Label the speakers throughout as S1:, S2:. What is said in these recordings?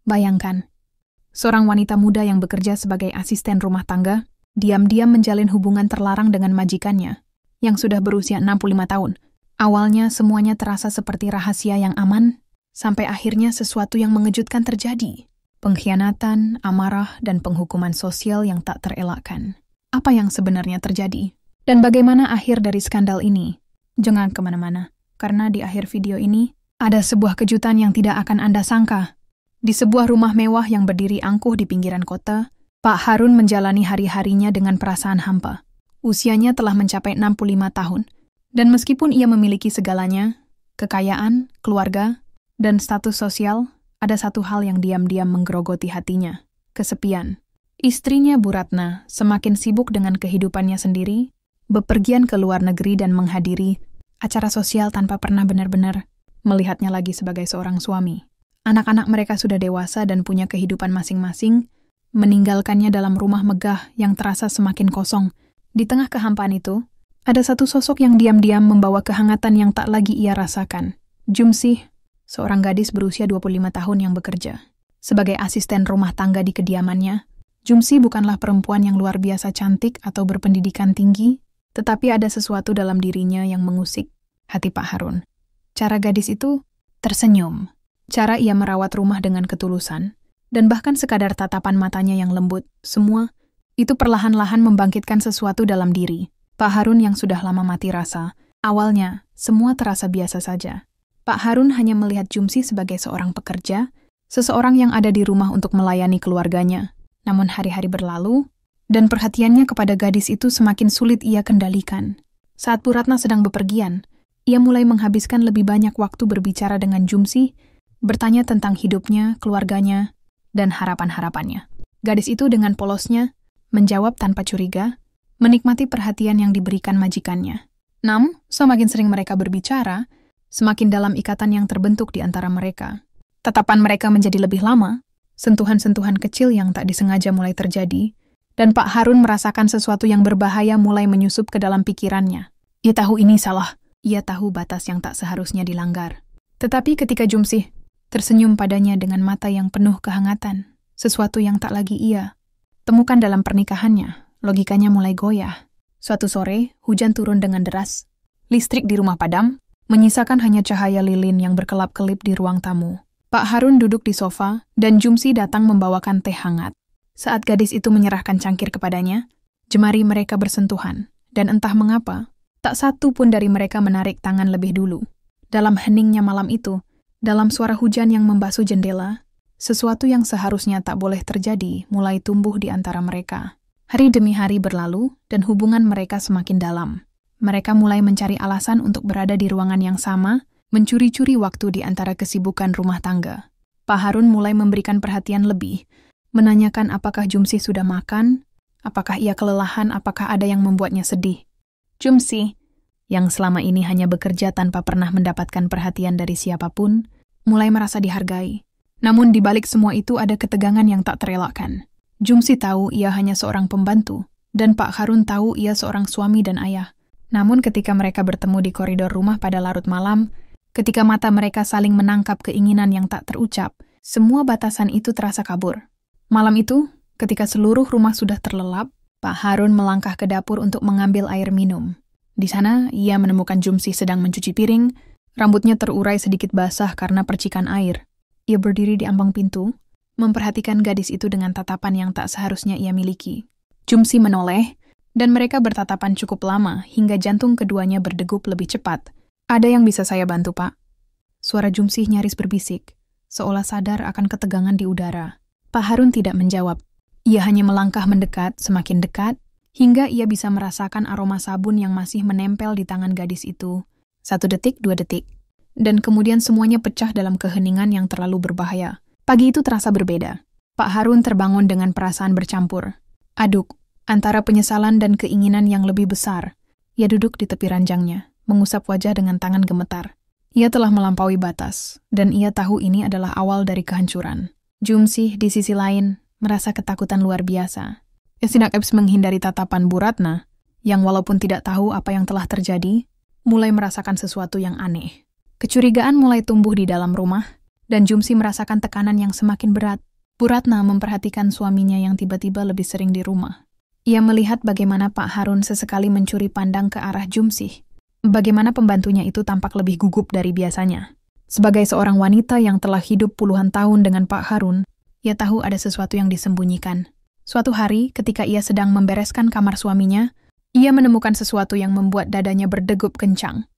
S1: Bayangkan, seorang wanita muda yang bekerja sebagai asisten rumah tangga, diam-diam menjalin hubungan terlarang dengan majikannya, yang sudah berusia 65 tahun. Awalnya semuanya terasa seperti rahasia yang aman, sampai akhirnya sesuatu yang mengejutkan terjadi. Pengkhianatan, amarah, dan penghukuman sosial yang tak terelakkan. Apa yang sebenarnya terjadi? Dan bagaimana akhir dari skandal ini? Jangan kemana-mana, karena di akhir video ini, ada sebuah kejutan yang tidak akan Anda sangka. Di sebuah rumah mewah yang berdiri angkuh di pinggiran kota, Pak Harun menjalani hari-harinya dengan perasaan hampa. Usianya telah mencapai 65 tahun, dan meskipun ia memiliki segalanya, kekayaan, keluarga, dan status sosial, ada satu hal yang diam-diam menggerogoti hatinya, kesepian. Istrinya Bu Ratna semakin sibuk dengan kehidupannya sendiri, bepergian ke luar negeri dan menghadiri acara sosial tanpa pernah benar-benar melihatnya lagi sebagai seorang suami. Anak-anak mereka sudah dewasa dan punya kehidupan masing-masing, meninggalkannya dalam rumah megah yang terasa semakin kosong. Di tengah kehampaan itu, ada satu sosok yang diam-diam membawa kehangatan yang tak lagi ia rasakan. Jumsih, seorang gadis berusia 25 tahun yang bekerja sebagai asisten rumah tangga di kediamannya. Jumsih bukanlah perempuan yang luar biasa cantik atau berpendidikan tinggi, tetapi ada sesuatu dalam dirinya yang mengusik hati Pak Harun. Cara gadis itu tersenyum. Cara ia merawat rumah dengan ketulusan, dan bahkan sekadar tatapan matanya yang lembut, semua itu perlahan-lahan membangkitkan sesuatu dalam diri. Pak Harun yang sudah lama mati rasa, awalnya semua terasa biasa saja. Pak Harun hanya melihat Jumsih sebagai seorang pekerja, seseorang yang ada di rumah untuk melayani keluarganya. Namun hari-hari berlalu, dan perhatiannya kepada gadis itu semakin sulit ia kendalikan. Saat Bu Ratna sedang bepergian, ia mulai menghabiskan lebih banyak waktu berbicara dengan Jumsih, bertanya tentang hidupnya, keluarganya, dan harapan-harapannya. Gadis itu dengan polosnya menjawab tanpa curiga, menikmati perhatian yang diberikan majikannya. Namun, semakin sering mereka berbicara, semakin dalam ikatan yang terbentuk di antara mereka. Tatapan mereka menjadi lebih lama, sentuhan-sentuhan kecil yang tak disengaja mulai terjadi, dan Pak Harun merasakan sesuatu yang berbahaya mulai menyusup ke dalam pikirannya. Ia tahu ini salah, ia tahu batas yang tak seharusnya dilanggar. Tetapi ketika Jumsih tersenyum padanya dengan mata yang penuh kehangatan, sesuatu yang tak lagi ia temukan dalam pernikahannya, logikanya mulai goyah. Suatu sore, hujan turun dengan deras. Listrik di rumah padam, menyisakan hanya cahaya lilin yang berkelap-kelip di ruang tamu. Pak Harun duduk di sofa, dan Jumsih datang membawakan teh hangat. Saat gadis itu menyerahkan cangkir kepadanya, jemari mereka bersentuhan, dan entah mengapa, tak satu pun dari mereka menarik tangan lebih dulu. Dalam heningnya malam itu, dalam suara hujan yang membasuh jendela, sesuatu yang seharusnya tak boleh terjadi mulai tumbuh di antara mereka. Hari demi hari berlalu, dan hubungan mereka semakin dalam. Mereka mulai mencari alasan untuk berada di ruangan yang sama, mencuri-curi waktu di antara kesibukan rumah tangga. Pak Harun mulai memberikan perhatian lebih, menanyakan apakah Jumsih sudah makan, apakah ia kelelahan, apakah ada yang membuatnya sedih. Jumsih, yang selama ini hanya bekerja tanpa pernah mendapatkan perhatian dari siapapun, mulai merasa dihargai. Namun di balik semua itu ada ketegangan yang tak terelakkan. Jumsih tahu ia hanya seorang pembantu, dan Pak Harun tahu ia seorang suami dan ayah. Namun ketika mereka bertemu di koridor rumah pada larut malam, ketika mata mereka saling menangkap keinginan yang tak terucap, semua batasan itu terasa kabur. Malam itu, ketika seluruh rumah sudah terlelap, Pak Harun melangkah ke dapur untuk mengambil air minum. Di sana, ia menemukan Jumsih sedang mencuci piring, rambutnya terurai sedikit basah karena percikan air. Ia berdiri di ambang pintu, memperhatikan gadis itu dengan tatapan yang tak seharusnya ia miliki. Jumsih menoleh, dan mereka bertatapan cukup lama hingga jantung keduanya berdegup lebih cepat. "Ada yang bisa saya bantu, Pak?" Suara Jumsih nyaris berbisik, seolah sadar akan ketegangan di udara. Pak Harun tidak menjawab. Ia hanya melangkah mendekat, semakin dekat, hingga ia bisa merasakan aroma sabun yang masih menempel di tangan gadis itu. 1 detik, 2 detik. Dan kemudian semuanya pecah dalam keheningan yang terlalu berbahaya. Pagi itu terasa berbeda. Pak Harun terbangun dengan perasaan bercampur. Aduk, antara penyesalan dan keinginan yang lebih besar. Ia duduk di tepi ranjangnya, mengusap wajah dengan tangan gemetar. Ia telah melampaui batas, dan ia tahu ini adalah awal dari kehancuran. Jumsih, di sisi lain, merasa ketakutan luar biasa. Sinakebs menghindari tatapan Bu Ratna, yang walaupun tidak tahu apa yang telah terjadi, mulai merasakan sesuatu yang aneh. Kecurigaan mulai tumbuh di dalam rumah, dan Jumsi merasakan tekanan yang semakin berat. Bu Ratna memperhatikan suaminya yang tiba-tiba lebih sering di rumah. Ia melihat bagaimana Pak Harun sesekali mencuri pandang ke arah Jumsi. Bagaimana pembantunya itu tampak lebih gugup dari biasanya. Sebagai seorang wanita yang telah hidup puluhan tahun dengan Pak Harun, ia tahu ada sesuatu yang disembunyikan. Suatu hari, ketika ia sedang membereskan kamar suaminya, ia menemukan sesuatu yang membuat dadanya berdegup kencang.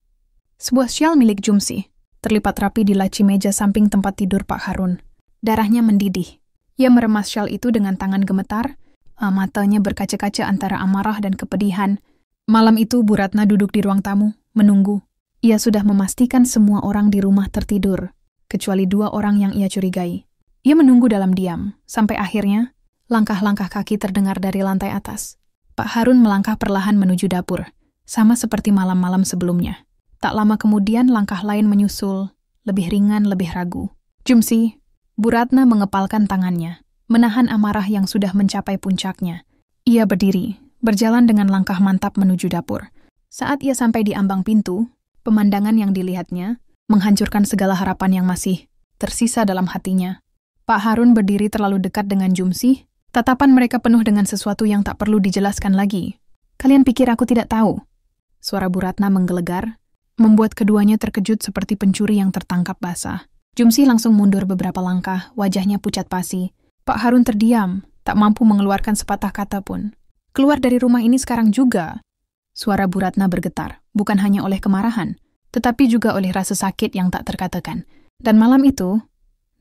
S1: Sebuah syal milik Jumsi, terlipat rapi di laci meja samping tempat tidur Pak Harun. Darahnya mendidih. Ia meremas syal itu dengan tangan gemetar, matanya berkaca-kaca antara amarah dan kepedihan. Malam itu Bu Ratna duduk di ruang tamu, menunggu. Ia sudah memastikan semua orang di rumah tertidur, kecuali 2 orang yang ia curigai. Ia menunggu dalam diam, sampai akhirnya, langkah-langkah kaki terdengar dari lantai atas. Pak Harun melangkah perlahan menuju dapur, sama seperti malam-malam sebelumnya. Tak lama kemudian langkah lain menyusul, lebih ringan, lebih ragu. Jumsi, Bu Ratna mengepalkan tangannya, menahan amarah yang sudah mencapai puncaknya. Ia berdiri, berjalan dengan langkah mantap menuju dapur. Saat ia sampai di ambang pintu, pemandangan yang dilihatnya menghancurkan segala harapan yang masih tersisa dalam hatinya. Pak Harun berdiri terlalu dekat dengan Jumsi, tatapan mereka penuh dengan sesuatu yang tak perlu dijelaskan lagi. "Kalian pikir aku tidak tahu?" Suara Bu Ratna menggelegar, membuat keduanya terkejut seperti pencuri yang tertangkap basah. Jumsi langsung mundur beberapa langkah, wajahnya pucat pasi. Pak Harun terdiam, tak mampu mengeluarkan sepatah kata pun. "Keluar dari rumah ini sekarang juga." Suara Bu Ratna bergetar, bukan hanya oleh kemarahan, tetapi juga oleh rasa sakit yang tak terkatakan. Dan malam itu,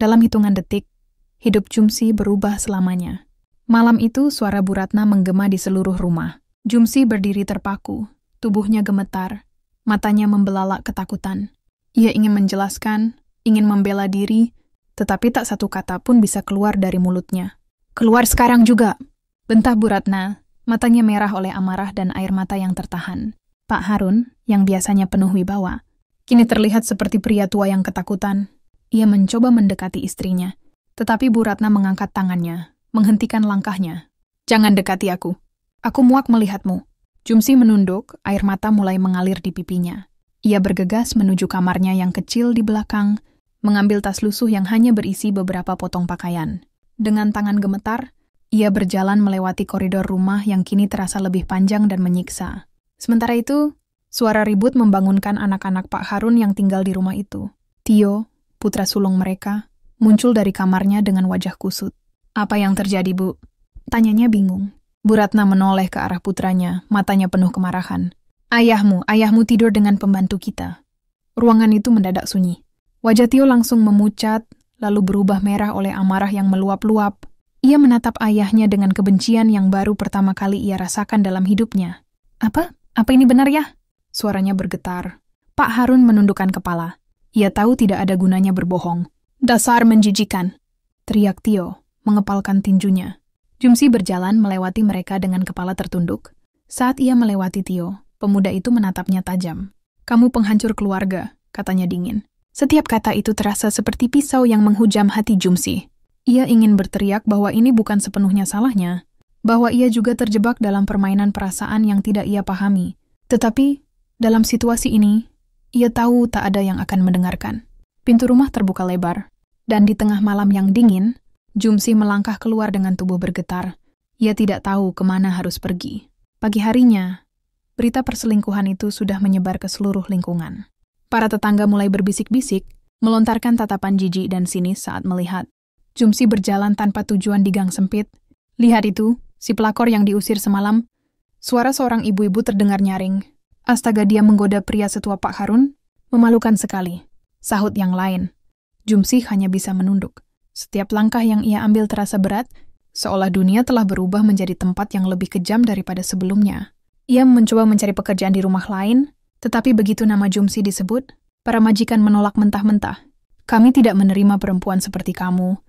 S1: dalam hitungan detik, hidup Jumsi berubah selamanya. Malam itu, suara Bu Ratna menggema di seluruh rumah. Jumsi berdiri terpaku, tubuhnya gemetar, matanya membelalak ketakutan. Ia ingin menjelaskan, ingin membela diri, tetapi tak satu kata pun bisa keluar dari mulutnya. "Keluar sekarang juga!" Bentah Bu Ratna, matanya merah oleh amarah dan air mata yang tertahan. Pak Harun, yang biasanya penuh wibawa, kini terlihat seperti pria tua yang ketakutan. Ia mencoba mendekati istrinya, tetapi Bu Ratna mengangkat tangannya, menghentikan langkahnya. "Jangan dekati aku. Aku muak melihatmu." Jumsi menunduk, air mata mulai mengalir di pipinya. Ia bergegas menuju kamarnya yang kecil di belakang, mengambil tas lusuh yang hanya berisi beberapa potong pakaian. Dengan tangan gemetar, ia berjalan melewati koridor rumah yang kini terasa lebih panjang dan menyiksa. Sementara itu, suara ribut membangunkan anak-anak Pak Harun yang tinggal di rumah itu. Tio, putra sulung mereka, muncul dari kamarnya dengan wajah kusut. "Apa yang terjadi, Bu?" Tanyanya bingung. Bu Ratna menoleh ke arah putranya, matanya penuh kemarahan. Ayahmu tidur dengan pembantu kita." Ruangan itu mendadak sunyi. Wajah Tio langsung memucat, lalu berubah merah oleh amarah yang meluap-luap. Ia menatap ayahnya dengan kebencian yang baru pertama kali ia rasakan dalam hidupnya. Apa ini benar ya?" Suaranya bergetar. Pak Harun menundukkan kepala. Ia tahu tidak ada gunanya berbohong. "Dasar menjijikan!" teriak Tio, mengepalkan tinjunya. Jumsi berjalan melewati mereka dengan kepala tertunduk. Saat ia melewati Tio, pemuda itu menatapnya tajam. "Kamu penghancur keluarga," katanya dingin. Setiap kata itu terasa seperti pisau yang menghujam hati Jumsi. Ia ingin berteriak bahwa ini bukan sepenuhnya salahnya, bahwa ia juga terjebak dalam permainan perasaan yang tidak ia pahami. Tetapi, dalam situasi ini, ia tahu tak ada yang akan mendengarkan. Pintu rumah terbuka lebar, dan di tengah malam yang dingin, Jumsi melangkah keluar dengan tubuh bergetar. Ia tidak tahu kemana harus pergi. Pagi harinya, berita perselingkuhan itu sudah menyebar ke seluruh lingkungan. Para tetangga mulai berbisik-bisik, melontarkan tatapan jijik dan sinis saat melihat. Jumsi berjalan tanpa tujuan di gang sempit. "Lihat itu, si pelakor yang diusir semalam." Suara seorang ibu-ibu terdengar nyaring. "Astaga, dia menggoda pria setua Pak Harun? Memalukan sekali," sahut yang lain. Jumsi hanya bisa menunduk. Setiap langkah yang ia ambil terasa berat, seolah dunia telah berubah menjadi tempat yang lebih kejam daripada sebelumnya. Ia mencoba mencari pekerjaan di rumah lain, tetapi begitu nama Jumsi disebut, para majikan menolak mentah-mentah. "Kami tidak menerima perempuan seperti kamu,"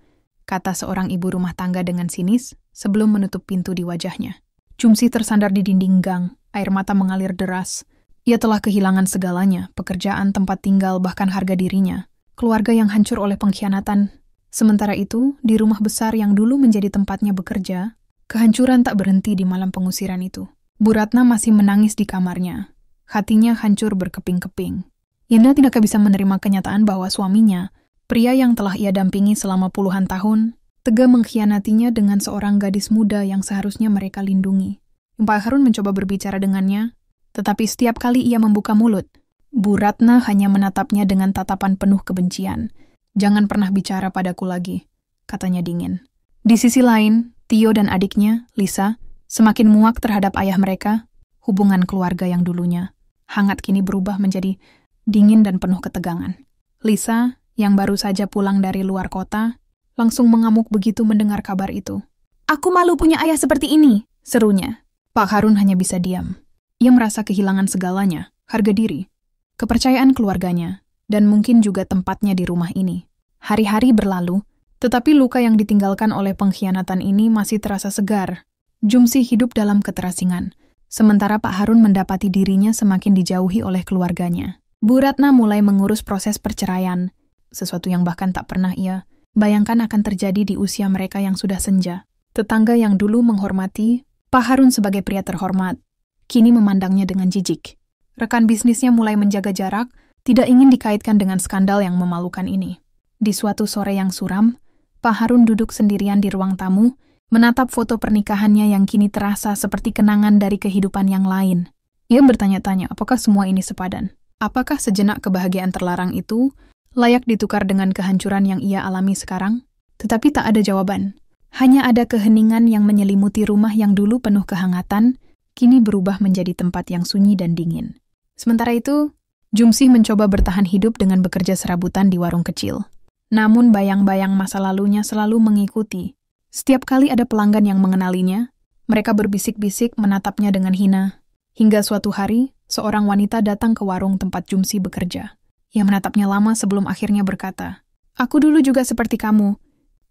S1: kata seorang ibu rumah tangga dengan sinis sebelum menutup pintu di wajahnya. Jumsi tersandar di dinding gang, air mata mengalir deras. Ia telah kehilangan segalanya, pekerjaan, tempat tinggal, bahkan harga dirinya. Keluarga yang hancur oleh pengkhianatan. Sementara itu, di rumah besar yang dulu menjadi tempatnya bekerja, kehancuran tak berhenti di malam pengusiran itu. Bu Ratna masih menangis di kamarnya. Hatinya hancur berkeping-keping. Ia tidak bisa menerima kenyataan bahwa suaminya, Pria yang telah ia dampingi selama puluhan tahun, tega mengkhianatinya dengan seorang gadis muda yang seharusnya mereka lindungi. Pak Harun mencoba berbicara dengannya, tetapi setiap kali ia membuka mulut, Bu Ratna hanya menatapnya dengan tatapan penuh kebencian. "Jangan pernah bicara padaku lagi," katanya dingin. Di sisi lain, Tio dan adiknya, Lisa, semakin muak terhadap ayah mereka. Hubungan keluarga yang dulunya hangat kini berubah menjadi dingin dan penuh ketegangan. Lisa, yang baru saja pulang dari luar kota, langsung mengamuk begitu mendengar kabar itu. "Aku malu punya ayah seperti ini," serunya. Pak Harun hanya bisa diam. Ia merasa kehilangan segalanya, harga diri, kepercayaan keluarganya, dan mungkin juga tempatnya di rumah ini. Hari-hari berlalu, tetapi luka yang ditinggalkan oleh pengkhianatan ini masih terasa segar. Jumsi hidup dalam keterasingan, sementara Pak Harun mendapati dirinya semakin dijauhi oleh keluarganya. Bu Ratna mulai mengurus proses perceraian, sesuatu yang bahkan tak pernah ia bayangkan akan terjadi di usia mereka yang sudah senja. Tetangga yang dulu menghormati Pak Harun sebagai pria terhormat, kini memandangnya dengan jijik. Rekan bisnisnya mulai menjaga jarak, tidak ingin dikaitkan dengan skandal yang memalukan ini. Di suatu sore yang suram, Pak Harun duduk sendirian di ruang tamu, menatap foto pernikahannya yang kini terasa seperti kenangan dari kehidupan yang lain. Ia bertanya-tanya apakah semua ini sepadan. Apakah sejenak kebahagiaan terlarang itu layak ditukar dengan kehancuran yang ia alami sekarang? Tetapi tak ada jawaban. Hanya ada keheningan yang menyelimuti rumah yang dulu penuh kehangatan, kini berubah menjadi tempat yang sunyi dan dingin. Sementara itu, Jumsi mencoba bertahan hidup dengan bekerja serabutan di warung kecil. Namun bayang-bayang masa lalunya selalu mengikuti. Setiap kali ada pelanggan yang mengenalinya, mereka berbisik-bisik menatapnya dengan hina. Hingga suatu hari, seorang wanita datang ke warung tempat Jumsi bekerja. Ia menatapnya lama sebelum akhirnya berkata, "Aku dulu juga seperti kamu,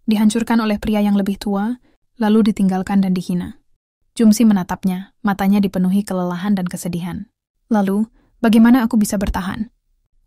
S1: dihancurkan oleh pria yang lebih tua, lalu ditinggalkan dan dihina." Jumsi menatapnya, matanya dipenuhi kelelahan dan kesedihan. "Lalu, bagaimana aku bisa bertahan?"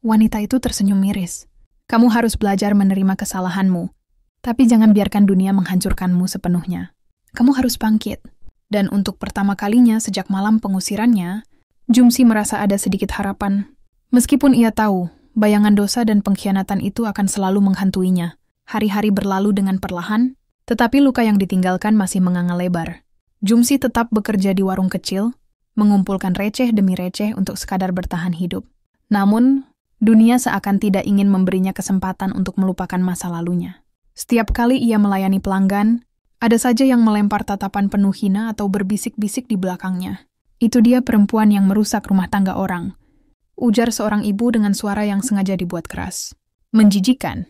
S1: Wanita itu tersenyum miris. "Kamu harus belajar menerima kesalahanmu, tapi jangan biarkan dunia menghancurkanmu sepenuhnya. Kamu harus bangkit." Dan untuk pertama kalinya sejak malam pengusirannya, Jumsi merasa ada sedikit harapan. Meskipun ia tahu, bayangan dosa dan pengkhianatan itu akan selalu menghantuinya. Hari-hari berlalu dengan perlahan, tetapi luka yang ditinggalkan masih menganga lebar. Jumsi tetap bekerja di warung kecil, mengumpulkan receh demi receh untuk sekadar bertahan hidup. Namun, dunia seakan tidak ingin memberinya kesempatan untuk melupakan masa lalunya. Setiap kali ia melayani pelanggan, ada saja yang melempar tatapan penuh hina atau berbisik-bisik di belakangnya. "Itu dia perempuan yang merusak rumah tangga orang," ujar seorang ibu dengan suara yang sengaja dibuat keras. "Menjijikan.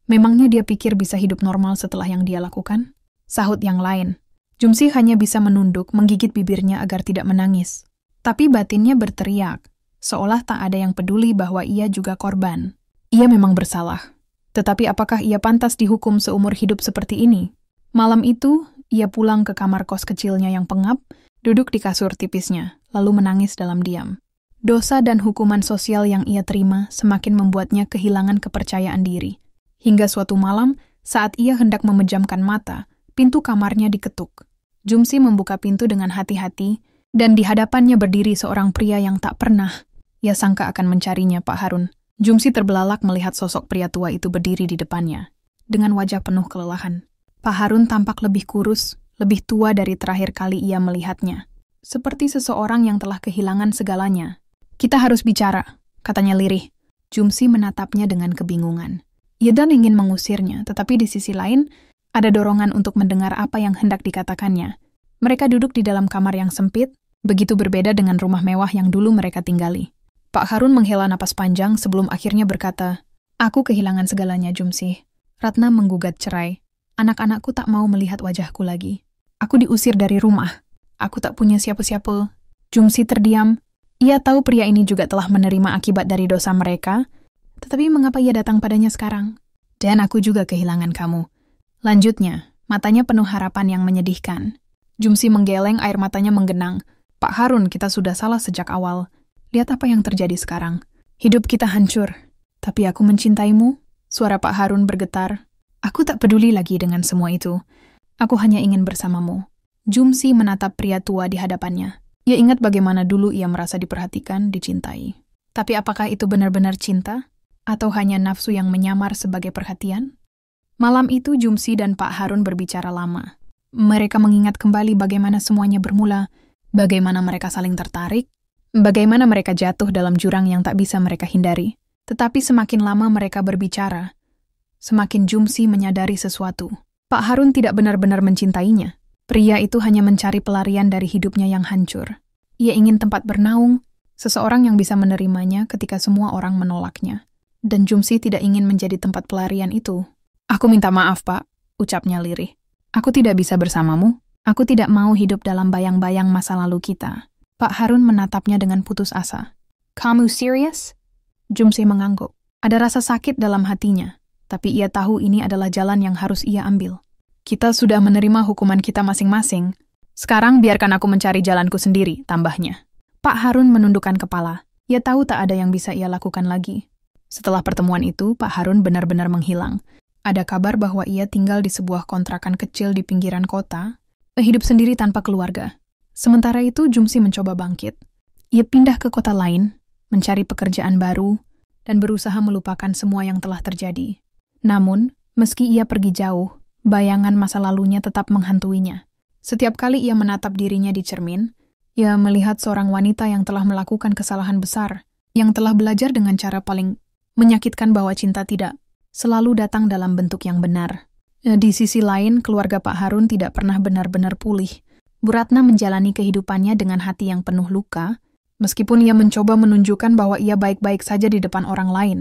S1: Memangnya dia pikir bisa hidup normal setelah yang dia lakukan?" Sahut yang lain. Jumsi hanya bisa menunduk, menggigit bibirnya agar tidak menangis. Tapi batinnya berteriak, seolah tak ada yang peduli bahwa ia juga korban. Ia memang bersalah. Tetapi apakah ia pantas dihukum seumur hidup seperti ini? Malam itu, ia pulang ke kamar kos kecilnya yang pengap, duduk di kasur tipisnya, lalu menangis dalam diam. Dosa dan hukuman sosial yang ia terima semakin membuatnya kehilangan kepercayaan diri. Hingga suatu malam, saat ia hendak memejamkan mata, pintu kamarnya diketuk. Jumsi membuka pintu dengan hati-hati, dan di hadapannya berdiri seorang pria yang tak pernah ia sangka akan mencarinya, Pak Harun. Jumsi terbelalak melihat sosok pria tua itu berdiri di depannya, dengan wajah penuh kelelahan. Pak Harun tampak lebih kurus, lebih tua dari terakhir kali ia melihatnya. Seperti seseorang yang telah kehilangan segalanya. "Kita harus bicara," katanya lirih. Jumsi menatapnya dengan kebingungan. Ia dan ingin mengusirnya, tetapi di sisi lain, ada dorongan untuk mendengar apa yang hendak dikatakannya. Mereka duduk di dalam kamar yang sempit, begitu berbeda dengan rumah mewah yang dulu mereka tinggali. Pak Harun menghela napas panjang sebelum akhirnya berkata, "Aku kehilangan segalanya, Jumsi. Ratna menggugat cerai. Anak-anakku tak mau melihat wajahku lagi. Aku diusir dari rumah. Aku tak punya siapa-siapa." Jumsi terdiam. Ia tahu pria ini juga telah menerima akibat dari dosa mereka, tetapi mengapa ia datang padanya sekarang? "Dan aku juga kehilangan kamu," lanjutnya, matanya penuh harapan yang menyedihkan. Jumsi menggeleng, air matanya menggenang. "Pak Harun, kita sudah salah sejak awal. Lihat apa yang terjadi sekarang. Hidup kita hancur. Tapi aku mencintaimu." Suara Pak Harun bergetar. "Aku tak peduli lagi dengan semua itu. Aku hanya ingin bersamamu." Jumsi menatap pria tua di hadapannya. Ia ingat bagaimana dulu ia merasa diperhatikan, dicintai. Tapi apakah itu benar-benar cinta? Atau hanya nafsu yang menyamar sebagai perhatian? Malam itu Jumsi dan Pak Harun berbicara lama. Mereka mengingat kembali bagaimana semuanya bermula, bagaimana mereka saling tertarik, bagaimana mereka jatuh dalam jurang yang tak bisa mereka hindari. Tetapi semakin lama mereka berbicara, semakin Jumsi menyadari sesuatu. Pak Harun tidak benar-benar mencintainya. Pria itu hanya mencari pelarian dari hidupnya yang hancur. Ia ingin tempat bernaung, seseorang yang bisa menerimanya ketika semua orang menolaknya. Dan Jumsi tidak ingin menjadi tempat pelarian itu. "Aku minta maaf, Pak," ucapnya lirih. "Aku tidak bisa bersamamu. Aku tidak mau hidup dalam bayang-bayang masa lalu kita." Pak Harun menatapnya dengan putus asa. "Kamu serius?" Jumsi mengangguk. Ada rasa sakit dalam hatinya, tapi ia tahu ini adalah jalan yang harus ia ambil. "Kita sudah menerima hukuman kita masing-masing. Sekarang biarkan aku mencari jalanku sendiri," tambahnya. Pak Harun menundukkan kepala. Ia tahu tak ada yang bisa ia lakukan lagi. Setelah pertemuan itu, Pak Harun benar-benar menghilang. Ada kabar bahwa ia tinggal di sebuah kontrakan kecil di pinggiran kota, hidup sendiri tanpa keluarga. Sementara itu, Jumsi mencoba bangkit. Ia pindah ke kota lain, mencari pekerjaan baru, dan berusaha melupakan semua yang telah terjadi. Namun, meski ia pergi jauh, bayangan masa lalunya tetap menghantuinya. Setiap kali ia menatap dirinya di cermin, ia melihat seorang wanita yang telah melakukan kesalahan besar, yang telah belajar dengan cara paling menyakitkan bahwa cinta tidak selalu datang dalam bentuk yang benar. Di sisi lain, keluarga Pak Harun tidak pernah benar-benar pulih. Bu Ratna menjalani kehidupannya dengan hati yang penuh luka, meskipun ia mencoba menunjukkan bahwa ia baik-baik saja di depan orang lain.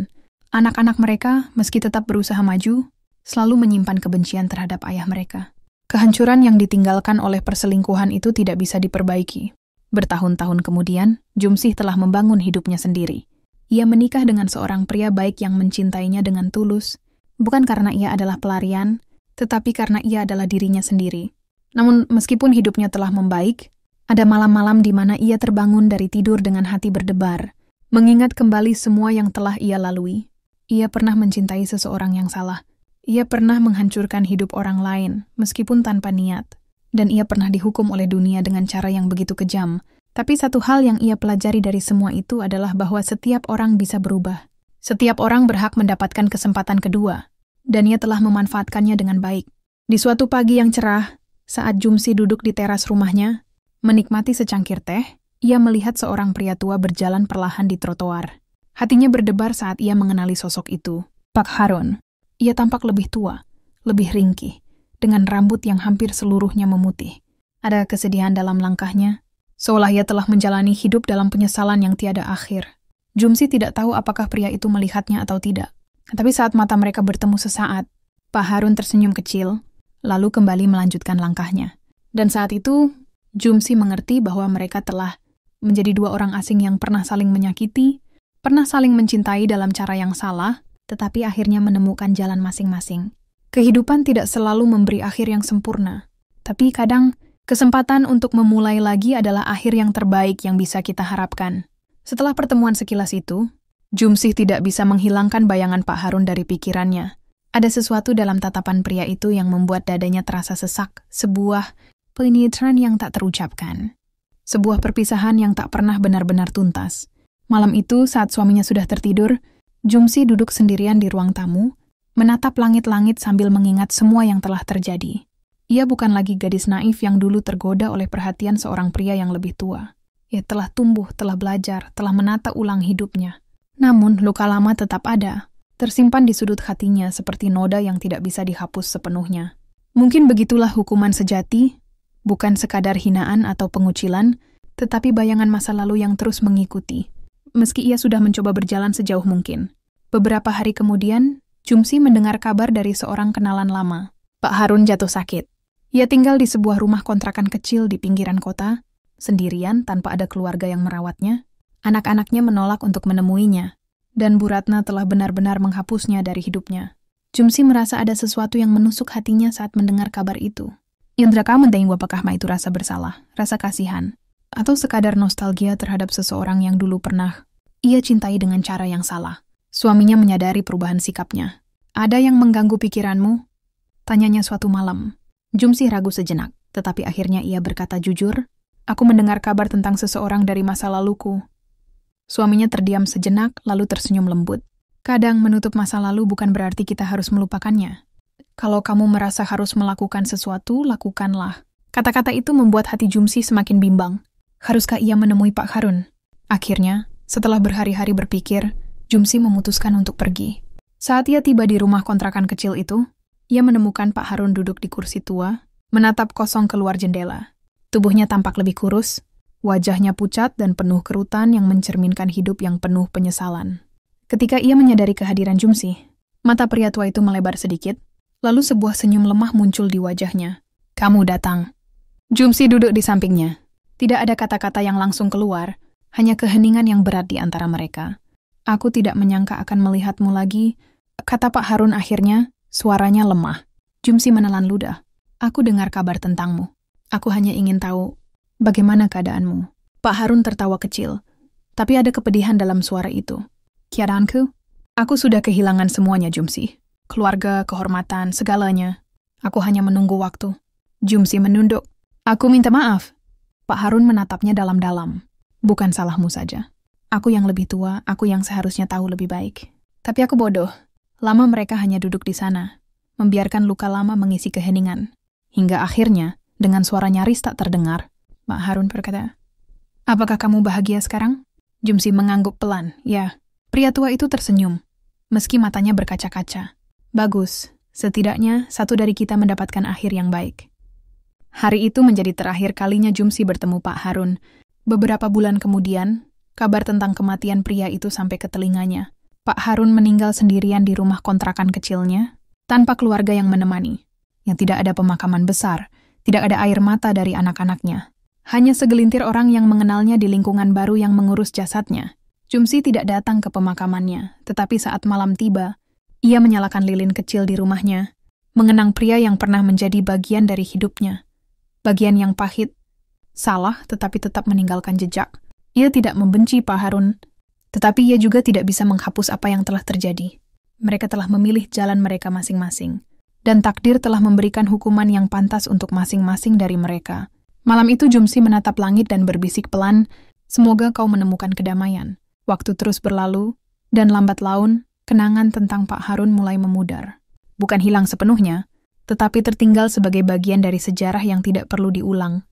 S1: Anak-anak mereka, meski tetap berusaha maju, selalu menyimpan kebencian terhadap ayah mereka. Kehancuran yang ditinggalkan oleh perselingkuhan itu tidak bisa diperbaiki. Bertahun-tahun kemudian, Jumsih telah membangun hidupnya sendiri. Ia menikah dengan seorang pria baik yang mencintainya dengan tulus, bukan karena ia adalah pelarian, tetapi karena ia adalah dirinya sendiri. Namun, meskipun hidupnya telah membaik, ada malam-malam di mana ia terbangun dari tidur dengan hati berdebar, mengingat kembali semua yang telah ia lalui. Ia pernah mencintai seseorang yang salah. Ia pernah menghancurkan hidup orang lain, meskipun tanpa niat. Dan ia pernah dihukum oleh dunia dengan cara yang begitu kejam. Tapi satu hal yang ia pelajari dari semua itu adalah bahwa setiap orang bisa berubah. Setiap orang berhak mendapatkan kesempatan kedua. Dan ia telah memanfaatkannya dengan baik. Di suatu pagi yang cerah, saat Jumsi duduk di teras rumahnya, menikmati secangkir teh, ia melihat seorang pria tua berjalan perlahan di trotoar. Hatinya berdebar saat ia mengenali sosok itu. Pak Harun. Ia tampak lebih tua, lebih ringkih, dengan rambut yang hampir seluruhnya memutih. Ada kesedihan dalam langkahnya, seolah ia telah menjalani hidup dalam penyesalan yang tiada akhir. Jumsi tidak tahu apakah pria itu melihatnya atau tidak. Tapi saat mata mereka bertemu sesaat, Pak Harun tersenyum kecil, lalu kembali melanjutkan langkahnya. Dan saat itu, Jumsi mengerti bahwa mereka telah menjadi dua orang asing yang pernah saling menyakiti, pernah saling mencintai dalam cara yang salah, tetapi akhirnya menemukan jalan masing-masing. Kehidupan tidak selalu memberi akhir yang sempurna, tapi kadang kesempatan untuk memulai lagi adalah akhir yang terbaik yang bisa kita harapkan. Setelah pertemuan sekilas itu, Jumsih tidak bisa menghilangkan bayangan Pak Harun dari pikirannya. Ada sesuatu dalam tatapan pria itu yang membuat dadanya terasa sesak, sebuah penitran yang tak terucapkan. Sebuah perpisahan yang tak pernah benar-benar tuntas. Malam itu, saat suaminya sudah tertidur, Jumsi duduk sendirian di ruang tamu, menatap langit-langit sambil mengingat semua yang telah terjadi. Ia bukan lagi gadis naif yang dulu tergoda oleh perhatian seorang pria yang lebih tua. Ia telah tumbuh, telah belajar, telah menata ulang hidupnya. Namun, luka lama tetap ada, tersimpan di sudut hatinya seperti noda yang tidak bisa dihapus sepenuhnya. Mungkin begitulah hukuman sejati, bukan sekadar hinaan atau pengucilan, tetapi bayangan masa lalu yang terus mengikuti. Meski ia sudah mencoba berjalan sejauh mungkin. Beberapa hari kemudian, Jumsi mendengar kabar dari seorang kenalan lama. Pak Harun jatuh sakit. Ia tinggal di sebuah rumah kontrakan kecil di pinggiran kota, sendirian tanpa ada keluarga yang merawatnya. Anak-anaknya menolak untuk menemuinya, dan Bu Ratna telah benar-benar menghapusnya dari hidupnya. Jumsi merasa ada sesuatu yang menusuk hatinya saat mendengar kabar itu. Indra kamu mendaing apakah itu rasa bersalah, rasa kasihan, atau sekadar nostalgia terhadap seseorang yang dulu pernah ia cintai dengan cara yang salah. Suaminya menyadari perubahan sikapnya. Ada yang mengganggu pikiranmu? Tanyanya suatu malam. Jumsi ragu sejenak, tetapi akhirnya ia berkata jujur, aku mendengar kabar tentang seseorang dari masa laluku. Suaminya terdiam sejenak, lalu tersenyum lembut. Kadang menutup masa lalu bukan berarti kita harus melupakannya. Kalau kamu merasa harus melakukan sesuatu, lakukanlah. Kata-kata itu membuat hati Jumsi semakin bimbang. Haruskah ia menemui Pak Harun? Akhirnya, setelah berhari-hari berpikir, Jumsi memutuskan untuk pergi. Saat ia tiba di rumah kontrakan kecil itu, ia menemukan Pak Harun duduk di kursi tua, menatap kosong keluar jendela. Tubuhnya tampak lebih kurus, wajahnya pucat dan penuh kerutan yang mencerminkan hidup yang penuh penyesalan. Ketika ia menyadari kehadiran Jumsi, mata pria tua itu melebar sedikit, lalu sebuah senyum lemah muncul di wajahnya. "Kamu datang." Jumsi duduk di sampingnya. Tidak ada kata-kata yang langsung keluar, hanya keheningan yang berat di antara mereka. "Aku tidak menyangka akan melihatmu lagi," kata Pak Harun akhirnya, suaranya lemah. Jumsi menelan ludah. "Aku dengar kabar tentangmu. Aku hanya ingin tahu bagaimana keadaanmu." Pak Harun tertawa kecil, tapi ada kepedihan dalam suara itu. "Keadaanku? Aku sudah kehilangan semuanya, Jumsi. Keluarga, kehormatan, segalanya. Aku hanya menunggu waktu." Jumsi menunduk. "Aku minta maaf." Pak Harun menatapnya dalam-dalam. "Bukan salahmu saja. Aku yang lebih tua, aku yang seharusnya tahu lebih baik. Tapi aku bodoh. Lama mereka hanya duduk di sana, membiarkan luka lama mengisi keheningan. Hingga akhirnya, dengan suara nyaris tak terdengar, Pak Harun berkata, "Apakah kamu bahagia sekarang?" Jumsi mengangguk pelan. "Ya." Pria tua itu tersenyum, meski matanya berkaca-kaca. "Bagus. Setidaknya, satu dari kita mendapatkan akhir yang baik." Hari itu menjadi terakhir kalinya Jumsi bertemu Pak Harun. Beberapa bulan kemudian, kabar tentang kematian pria itu sampai ke telinganya. Pak Harun meninggal sendirian di rumah kontrakan kecilnya, tanpa keluarga yang menemani. Yang tidak ada pemakaman besar, tidak ada air mata dari anak-anaknya. Hanya segelintir orang yang mengenalnya di lingkungan baru yang mengurus jasadnya. Jumsi tidak datang ke pemakamannya, tetapi saat malam tiba, ia menyalakan lilin kecil di rumahnya, mengenang pria yang pernah menjadi bagian dari hidupnya. Bagian yang pahit, salah tetapi tetap meninggalkan jejak. Ia tidak membenci Pak Harun, tetapi ia juga tidak bisa menghapus apa yang telah terjadi. Mereka telah memilih jalan mereka masing-masing, dan takdir telah memberikan hukuman yang pantas untuk masing-masing dari mereka. Malam itu Jumsi menatap langit dan berbisik pelan, "Semoga kau menemukan kedamaian." Waktu terus berlalu, dan lambat laun, kenangan tentang Pak Harun mulai memudar. Bukan hilang sepenuhnya, tetapi tertinggal sebagai bagian dari sejarah yang tidak perlu diulang.